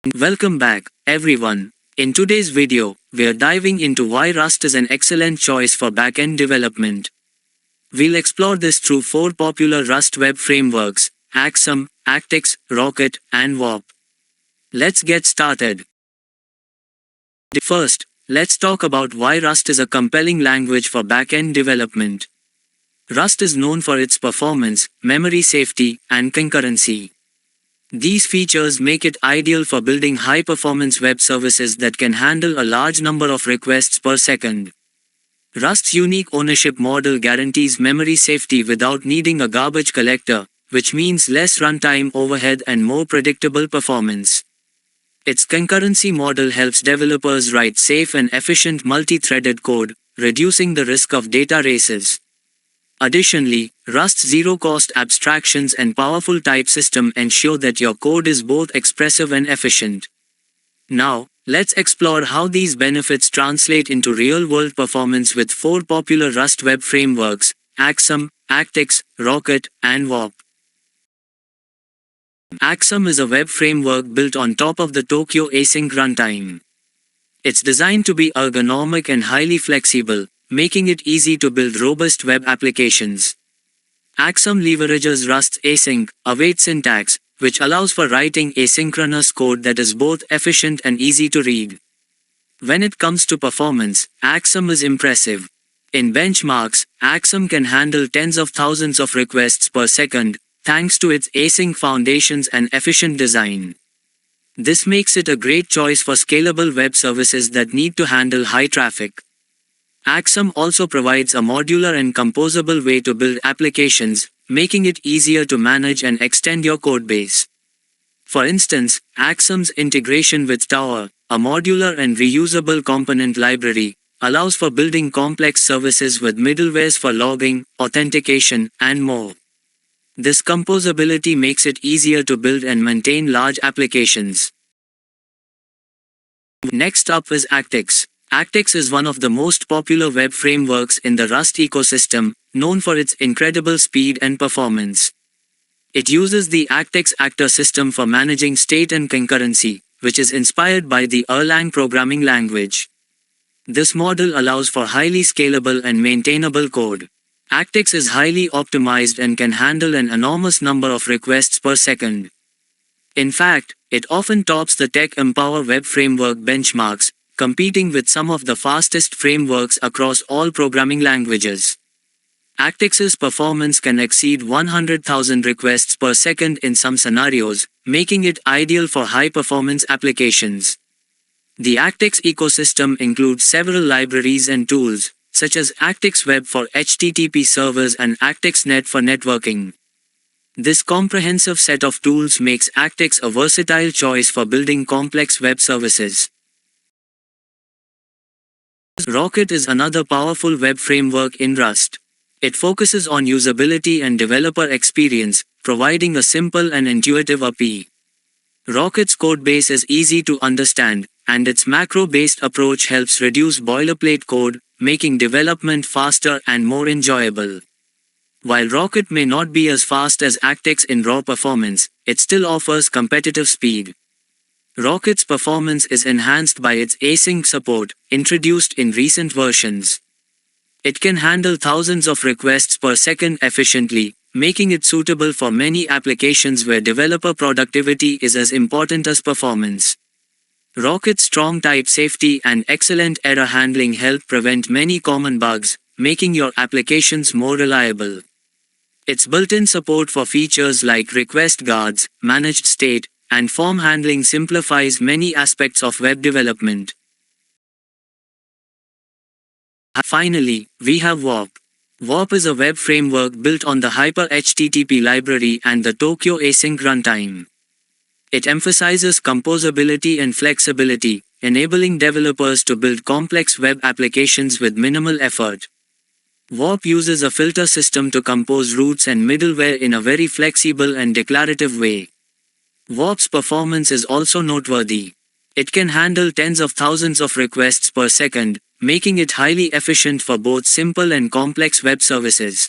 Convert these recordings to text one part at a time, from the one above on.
Welcome back, everyone. In today's video, we are diving into why Rust is an excellent choice for backend development. We'll explore this through four popular Rust web frameworks: Aksum, Actix, Rocket, and Warp. Let's get started. First, let's talk about why Rust is a compelling language for backend development. Rust is known for its performance, memory safety, and concurrency. These features make it ideal for building high-performance web services that can handle a large number of requests per second. Rust's unique ownership model guarantees memory safety without needing a garbage collector, which means less runtime overhead and more predictable performance. Its concurrency model helps developers write safe and efficient multi-threaded code, reducing the risk of data races. Additionally, Rust's zero-cost abstractions and powerful type system ensure that your code is both expressive and efficient. Now, let's explore how these benefits translate into real-world performance with four popular Rust web frameworks: Aksum, Actix, Rocket, and Warp. Aksum is a web framework built on top of the Tokio Async runtime. It's designed to be ergonomic and highly flexible, making it easy to build robust web applications. Aksum leverages Rust's async, await syntax, which allows for writing asynchronous code that is both efficient and easy to read. When it comes to performance, Aksum is impressive. In benchmarks, Aksum can handle tens of thousands of requests per second, thanks to its async foundations and efficient design. This makes it a great choice for scalable web services that need to handle high traffic. Aksum also provides a modular and composable way to build applications, making it easier to manage and extend your codebase. For instance, Aksum's integration with Tower, a modular and reusable component library, allows for building complex services with middlewares for logging, authentication, and more. This composability makes it easier to build and maintain large applications. Next up is Actix. Actix is one of the most popular web frameworks in the Rust ecosystem, known for its incredible speed and performance. It uses the Actix actor system for managing state and concurrency, which is inspired by the Erlang programming language. This model allows for highly scalable and maintainable code. Actix is highly optimized and can handle an enormous number of requests per second. In fact, it often tops the Tech Empower web framework benchmarks, competing with some of the fastest frameworks across all programming languages. Actix's performance can exceed 100,000 requests per second in some scenarios, making it ideal for high-performance applications. The Actix ecosystem includes several libraries and tools, such as Actix Web for HTTP servers and ActixNet for networking. This comprehensive set of tools makes Actix a versatile choice for building complex web services. Rocket is another powerful web framework in Rust. It focuses on usability and developer experience, providing a simple and intuitive API. Rocket's codebase is easy to understand, and its macro-based approach helps reduce boilerplate code, making development faster and more enjoyable. While Rocket may not be as fast as Actix in raw performance, it still offers competitive speed. Rocket's performance is enhanced by its async support, introduced in recent versions. It can handle thousands of requests per second efficiently, making it suitable for many applications where developer productivity is as important as performance. Rocket's strong type safety and excellent error handling help prevent many common bugs, making your applications more reliable. Its built-in support for features like request guards, managed state, and form handling simplifies many aspects of web development. Finally, we have Warp. Warp is a web framework built on the Hyper-HTTP library and the Tokio Async runtime. It emphasizes composability and flexibility, enabling developers to build complex web applications with minimal effort. Warp uses a filter system to compose routes and middleware in a very flexible and declarative way. Warp's performance is also noteworthy. It can handle tens of thousands of requests per second, making it highly efficient for both simple and complex web services.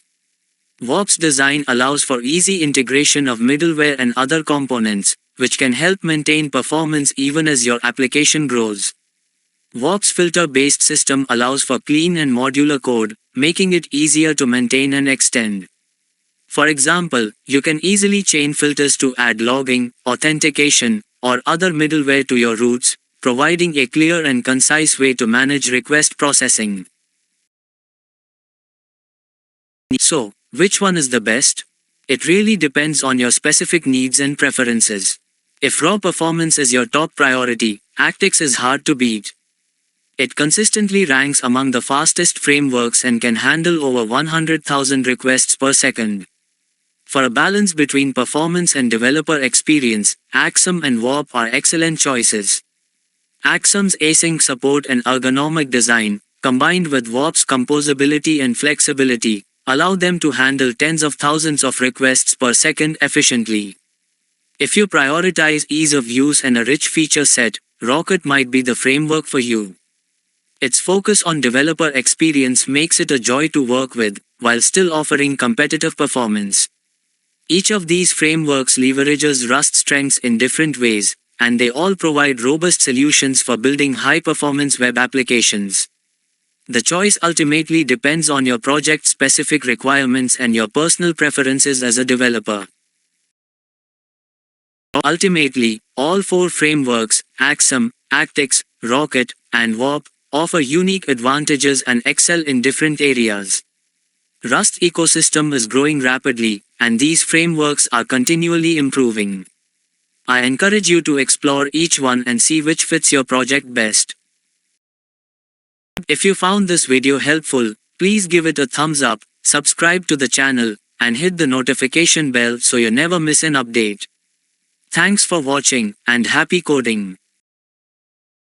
Warp's design allows for easy integration of middleware and other components, which can help maintain performance even as your application grows. Warp's filter-based system allows for clean and modular code, making it easier to maintain and extend. For example, you can easily chain filters to add logging, authentication, or other middleware to your routes, providing a clear and concise way to manage request processing. So, which one is the best? It really depends on your specific needs and preferences. If raw performance is your top priority, Actix is hard to beat. It consistently ranks among the fastest frameworks and can handle over 100,000 requests per second. For a balance between performance and developer experience, Axum and Warp are excellent choices. Axum's async support and ergonomic design, combined with Warp's composability and flexibility, allow them to handle tens of thousands of requests per second efficiently. If you prioritize ease of use and a rich feature set, Rocket might be the framework for you. Its focus on developer experience makes it a joy to work with, while still offering competitive performance. Each of these frameworks leverages Rust's strengths in different ways, and they all provide robust solutions for building high-performance web applications. The choice ultimately depends on your project's specific requirements and your personal preferences as a developer. Ultimately, all four frameworks, Axum, Actix, Rocket, and Warp, offer unique advantages and excel in different areas. Rust ecosystem is growing rapidly, and these frameworks are continually improving. I encourage you to explore each one and see which fits your project best. If you found this video helpful, please give it a thumbs up, subscribe to the channel, and hit the notification bell so you never miss an update. Thanks for watching, and happy coding!